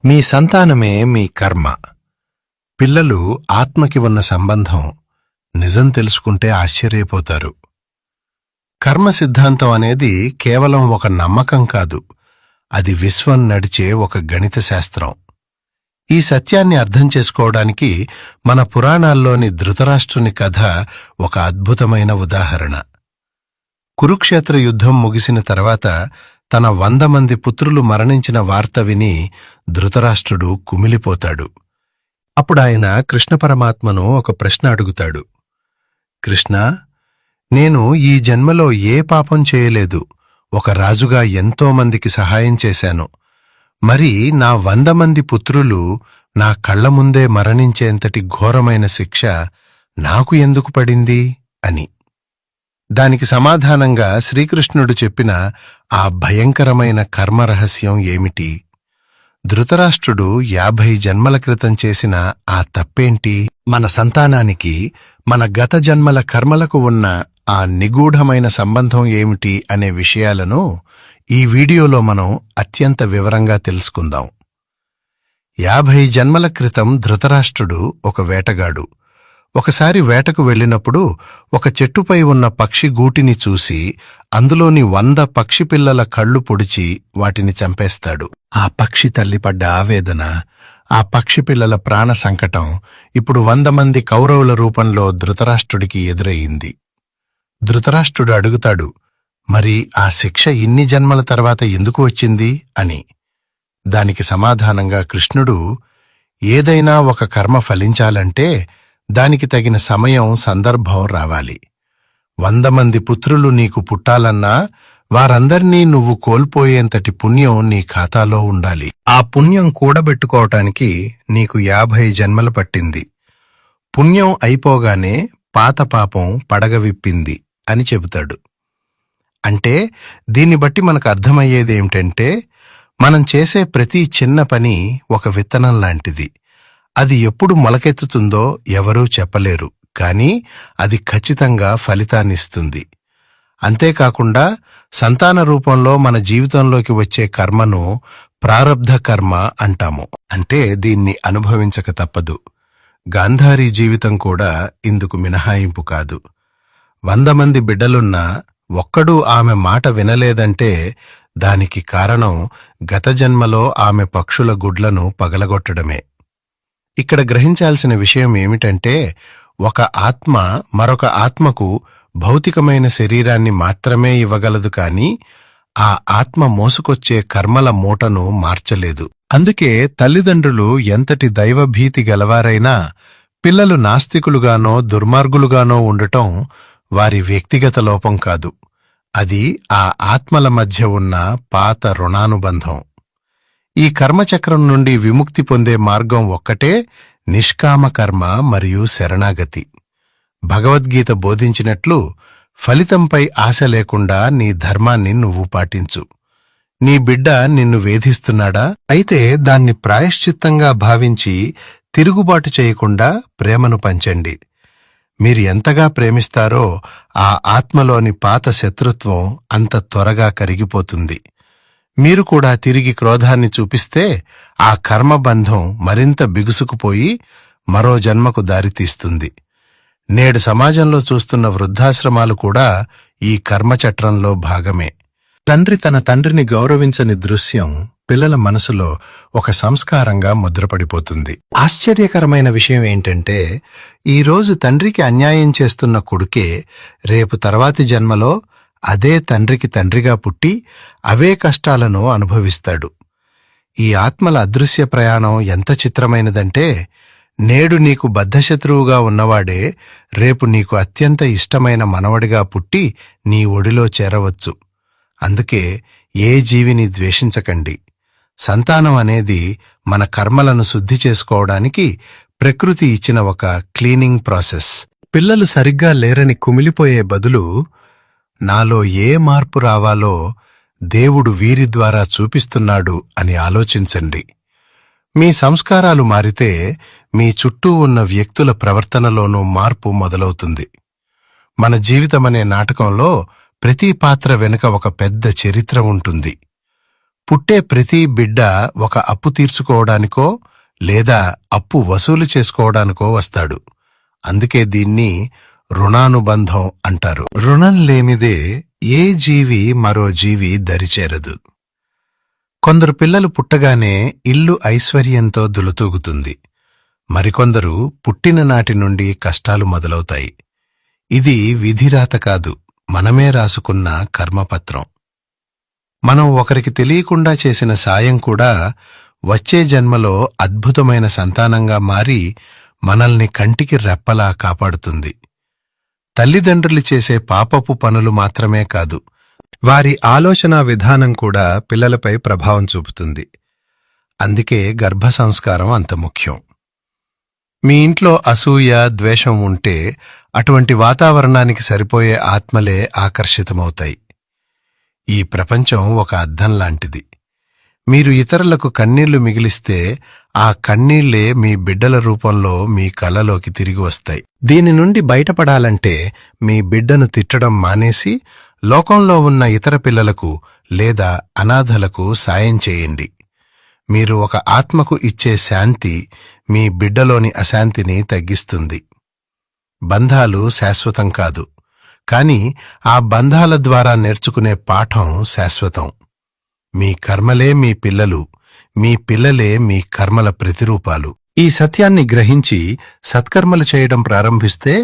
మీ సంతానమే మీ కర్మ. పిల్లలు ఆత్మకి ఉన్న సంబంధం నిజం తెలుసుకుంటే ఆశ్చర్యపోతారు. కర్మ సిద్ధాంతం అనేది కేవలం ఒక నమ్మకం కాదు, అది విశ్వం నడిచే ఒక గణిత శాస్త్రం. ఈ సత్యాన్ని అర్థం చేసుకోవడానికి మన పురాణాల్లోని ధృతరాష్ట్రుని కథ ఒక అద్భుతమైన ఉదాహరణ. కురుక్షేత్ర యుద్ధం ముగిసిన తర్వాత తన 100 మంది పుత్రులు మరణించిన వార్త విని ధృతరాష్ట్రుడు కుమిలిపోతాడు. అప్పుడాయన కృష్ణ పరమాత్మను ఒక ప్రశ్న అడుగుతాడు. కృష్ణ, నేను ఈ జన్మలో ఏ పాపం చేయలేదు, ఒక రాజుగా ఎంతోమందికి సహాయం చేశాను. మరి నా 100 మంది పుత్రులు నా కళ్ల ముందే మరణించేంతటి ఘోరమైన శిక్ష నాకు ఎందుకు పడింది అని. దానికి సమాధానంగా శ్రీకృష్ణుడు చెప్పిన ఆ భయంకరమైన కర్మరహస్యం ఏమిటి? ధృతరాష్ట్రుడు 50 జన్మల క్రితం చేసిన ఆ తప్పేంటి? మన సంతానానికి మన గత జన్మల కర్మలకు ఉన్న ఆ నిగూఢమైన సంబంధం ఏమిటి అనే విషయాలను ఈ వీడియోలో మనం అత్యంత వివరంగా తెలుసుకుందాం. 50 జన్మల క్రితం ధృతరాష్ట్రుడు ఒక వేటగాడు. ఒకసారి వేటకు వెళ్ళినప్పుడు ఒక చెట్టుపై ఉన్న పక్షి గూటిని చూసి అందులోని 100 పక్షి పిల్లల కళ్ళు పొడిచి వాటిని చంపేస్తాడు. ఆ పక్షి తల్లి పడ్డ ఆవేదన, ఆ పక్షి పిల్లల ప్రాణ సంకటం ఇప్పుడు 100 మంది కౌరవుల రూపంలో ధృతరాష్ట్రుడికి ఎదురయ్యింది. ధృతరాష్ట్రుడు అడుగుతాడు, మరి ఆ శిక్ష ఇన్ని జన్మల తర్వాత ఎందుకు వచ్చింది అని. దానికి సమాధానంగా కృష్ణుడు, ఏదైనా ఒక కర్మ ఫలించాలంటే దానికి తగిన సమయం, సందర్భం రావాలి. 100 మంది పుత్రులు నీకు పుట్టాలన్నా వారందర్నీ నువ్వు కోల్పోయేంతటి పుణ్యం నీ ఖాతాలో ఉండాలి. ఆ పుణ్యం కూడబెట్టుకోవటానికి నీకు 50 జన్మలు పట్టింది. పుణ్యం అయిపోగానే పాత పాపం పడగ విప్పింది అని చెబుతాడు. అంటే దీన్ని బట్టి మనకు అర్థమయ్యేదేమిటంటే, మనం చేసే ప్రతి చిన్న పని ఒక విత్తనం లాంటిది. అది ఎప్పుడు మొలకెత్తుతుందో ఎవరూ చెప్పలేరు, కానీ అది ఖచ్చితంగా ఫలితాన్నిస్తుంది. అంతేకాకుండా సంతాన రూపంలో మన జీవితంలోకి వచ్చే కర్మను ప్రారబ్ధ కర్మ అంటాము. అంటే దీన్ని అనుభవించక తప్పదు. గాంధారీ జీవితం కూడా ఇందుకు మినహాయింపు కాదు. 100 మంది బిడ్డలున్నా ఒక్కడూ ఆమె మాట వినలేదంటే దానికి కారణం గత జన్మలో ఆమె పక్షుల గుడ్లను పగలగొట్టడమే. ఇక్కడ గ్రహించాల్సిన విషయం ఏమిటంటే, ఒక ఆత్మ మరొక ఆత్మకు భౌతికమైన శరీరాన్ని మాత్రమే ఇవ్వగలదు, కానీ ఆ ఆత్మ మోసుకొచ్చే కర్మల మూటను మార్చలేదు. అందుకే తల్లిదండ్రులు ఎంతటి దైవభీతి గలవారైనా పిల్లలు నాస్తికులుగానో దుర్మార్గులుగానో ఉండటం వారి వ్యక్తిగత లోపం కాదు, అది ఆ ఆత్మల మధ్య ఉన్న పాత రుణానుబంధం. ఈ కర్మచక్రం నుండి విముక్తి పొందే మార్గం ఒక్కటే, నిష్కామ కర్మ మరియు శరణాగతి. భగవద్గీత బోధించినట్లు ఫలితంపై ఆశ లేకుండా నీ ధర్మాన్ని నువ్వు పాటించు. నీ బిడ్డ నిన్ను వేధిస్తున్నాడా? అయితే దాన్ని ప్రాయశ్చిత్తంగా భావించి తిరుగుబాటు చేయకుండా ప్రేమను పంచండి. మీరు ఎంతగా ప్రేమిస్తారో ఆ ఆత్మలోని పాత శత్రుత్వం అంత త్వరగా కరిగిపోతుంది. మీరు కూడా తిరిగి క్రోధాన్ని చూపిస్తే ఆ కర్మబంధం మరింత బిగుసుకుపోయి మరో జన్మకు దారితీస్తుంది. నేడు సమాజంలో చూస్తున్న వృద్ధాశ్రమాలు కూడా ఈ కర్మచట్రంలో భాగమే. తండ్రి తన తండ్రిని గౌరవించని దృశ్యం పిల్లల మనసులో ఒక సంస్కారంగా ముద్రపడిపోతుంది. ఆశ్చర్యకరమైన విషయం ఏంటంటే, ఈరోజు తండ్రికి అన్యాయం చేస్తున్న కొడుకే రేపు తర్వాతి జన్మలో అదే తండ్రికి తండ్రిగా పుట్టి అవే కష్టాలను అనుభవిస్తాడు. ఈ ఆత్మల అదృశ్య ప్రయాణం ఎంత చిత్రమైనదంటే, నేడు నీకు బద్ధశత్రువుగా ఉన్నవాడే రేపు నీకు అత్యంత ఇష్టమైన మనవడిగా పుట్టి నీ ఒడిలో చేరవచ్చు. అందుకే ఏ జీవిని ద్వేషించకండి. సంతానం అనేది మన కర్మలను శుద్ధి చేసుకోవడానికి ప్రకృతి ఇచ్చిన ఒక క్లీనింగ్ ప్రాసెస్. పిల్లలు సరిగ్గా లేరని కుమిలిపోయే బదులు, నాలో ఏ మార్పు రావాలో దేవుడు వీరి ద్వారా చూపిస్తున్నాడు అని ఆలోచించండి. మీ సంస్కారాలు మారితే మీ చుట్టూ ఉన్న వ్యక్తుల ప్రవర్తనలోనూ మార్పు మొదలవుతుంది. మన జీవితమనే నాటకంలో ప్రతి పాత్ర వెనుక ఒక పెద్ద చరిత్ర ఉంటుంది. పుట్టే ప్రతి బిడ్డ ఒక అప్పు తీర్చుకోవడానికో లేదా అప్పు వసూలు చేసుకోవడానికో వస్తాడు. అందుకే దీన్ని రుణానుబంధం అంటారు. రుణం లేనిదే ఏ జీవి మరో జీవి దరిచేరదు. కొందరు పిల్లలు పుట్టగానే ఇల్లు ఐశ్వర్యంతో దులుతూగుతుంది. మరికొందరు పుట్టిన నాటి నుండి కష్టాలు మొదలవుతాయి. ఇది విధిరాత కాదు, మనమే రాసుకున్న కర్మపత్రం. మనం ఒకరికి తెలియకుండా చేసిన సాయం కూడా వచ్చే జన్మలో అద్భుతమైన సంతానంగా మారి మనల్ని కంటికి రెప్పలా కాపాడుతుంది. తల్లిదండ్రులు చేసే పాపపు పనులు మాత్రమే కాదు, వారి ఆలోచనా విధానం కూడా పిల్లలపై ప్రభావం చూపుతుంది. అందుకే గర్భ సంస్కారం అంత ముఖ్యం. మీ ఇంట్లో అసూయ, ద్వేషం ఉంటే అటువంటి వాతావరణానికి సరిపోయే ఆత్మలే ఆకర్షితమవుతాయి. ఈ ప్రపంచం ఒక అద్దం లాంటిది. మీరు ఇతరులకు కన్నీళ్లు మిగిలిస్తే ఆ కన్నీళ్లే మీ బిడ్డల రూపంలో మీ కళ్ళలోకి తిరిగి వస్తాయి. దీని నుండి బయటపడాలంటే మీ బిడ్డను తిట్టడం మానేసి లోకంలో ఉన్న ఇతర పిల్లలకు లేదా అనాథలకు సాయం చేయండి. మీరు ఒక ఆత్మకు ఇచ్చే శాంతి మీ బిడ్డలోని అశాంతిని తగ్గిస్తుంది. బంధాలు శాశ్వతం కాదు, కాని ఆ బంధాల ద్వారా నేర్చుకునే పాఠం శాశ్వతం. మీ కర్మలే మీ పిల్లలు, మీ పిల్లలే మీ కర్మల ప్రతిరూపాలు. ఈ సత్యాన్ని గ్రహించి సత్కర్మలు చేయడం ప్రారంభిస్తే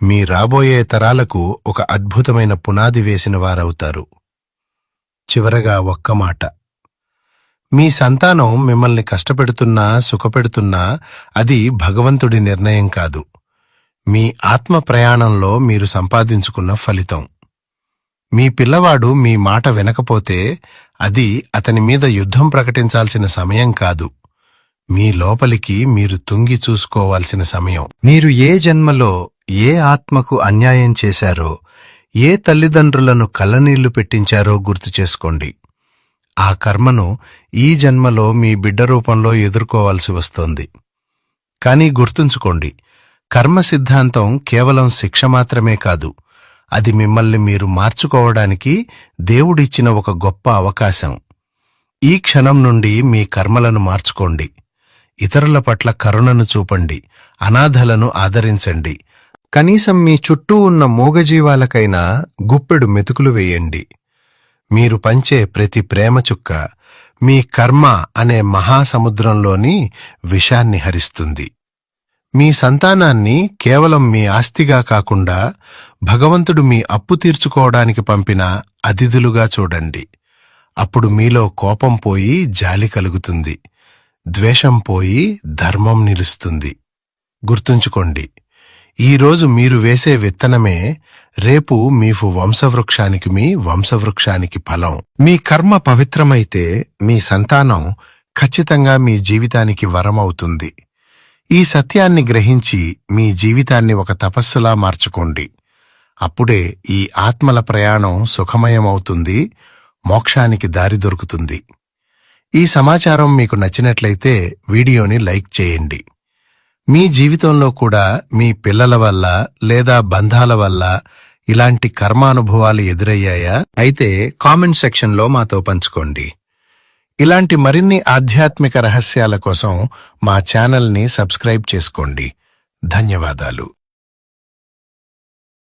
మీ రాబోయే తరాలకు ఒక అద్భుతమైన పునాది వేసిన వారవుతారు. చివరగా ఒక్క మాట. మీ సంతానం మిమ్మల్ని కష్టపెడుతున్నా, సుఖపెడుతున్నా అది భగవంతుడి నిర్ణయం కాదు, మీ ఆత్మ ప్రయాణంలో మీరు సంపాదించుకున్న ఫలితం. మీ పిల్లవాడు మీ మాట వినకపోతే అది అతని మీద యుద్ధం ప్రకటించాల్సిన సమయం కాదు, మీ లోపలికి మీరు తుంగి చూసుకోవాల్సిన సమయం. మీరు ఏ జన్మలో ఏ ఆత్మకు అన్యాయం చేశారో, ఏ తల్లిదండ్రులను కళ్ళనీళ్లు పెట్టించారో గుర్తు చేసుకోండి. ఆ కర్మను ఈ జన్మలో మీ బిడ్డ రూపంలో ఎదుర్కోవాల్సి వస్తోంది. కానీ గుర్తుంచుకోండి, కర్మ సిద్ధాంతం కేవలం శిక్ష మాత్రమే కాదు, అది మిమ్మల్ని మీరు మార్చుకోవడానికి దేవుడిచ్చిన ఒక గొప్ప అవకాశం. ఈ క్షణం నుండి మీ కర్మలను మార్చుకోండి. ఇతరుల పట్ల కరుణను చూపండి, అనాథలను ఆదరించండి. కనీసం మీ చుట్టూ ఉన్న మూగజీవాలకైనా గుప్పెడు మెతుకులు వేయండి. మీరు పంచే ప్రతి ప్రేమ చుక్క మీ కర్మ అనే మహాసముద్రంలోని విషాన్ని హరిస్తుంది. మీ సంతానాన్ని కేవలం మీ ఆస్తిగా కాకుండా భగవంతుడు మీ అప్పు తీర్చుకోవడానికి పంపిన అతిథులుగా చూడండి. అప్పుడు మీలో కోపం పోయి జాలి కలుగుతుంది, ద్వేషం పోయి ధర్మం నిలుస్తుంది. గుర్తుంచుకోండి, ఈరోజు మీరు వేసే విత్తనమే రేపు మీ వంశవృక్షానికి ఫలం. మీ కర్మ పవిత్రమైతే మీ సంతానం ఖచ్చితంగా మీ జీవితానికి వరమవుతుంది. ఈ సత్యాన్ని గ్రహించి మీ జీవితాన్ని ఒక తపస్సులా మార్చుకోండి. అప్పుడే ఈ ఆత్మల ప్రయాణం సుఖమయమవుతుంది, మోక్షానికి దారి దొరుకుతుంది. ఈ సమాచారం మీకు నచ్చినట్లయితే వీడియోని లైక్ చేయండి. మీ జీవితంలో కూడా మీ పిల్లల వల్ల లేదా బంధాల వల్ల ఇలాంటి కర్మానుభవాలు ఎదురయ్యాయా? అయితే కామెంట్ సెక్షన్లో మాతో పంచుకోండి. ఇలాంటి మరిన్ని ఆధ్యాత్మిక రహస్యాల కోసం మా ఛానల్ని సబ్స్క్రైబ్ చేసుకోండి. ధన్యవాదాలు.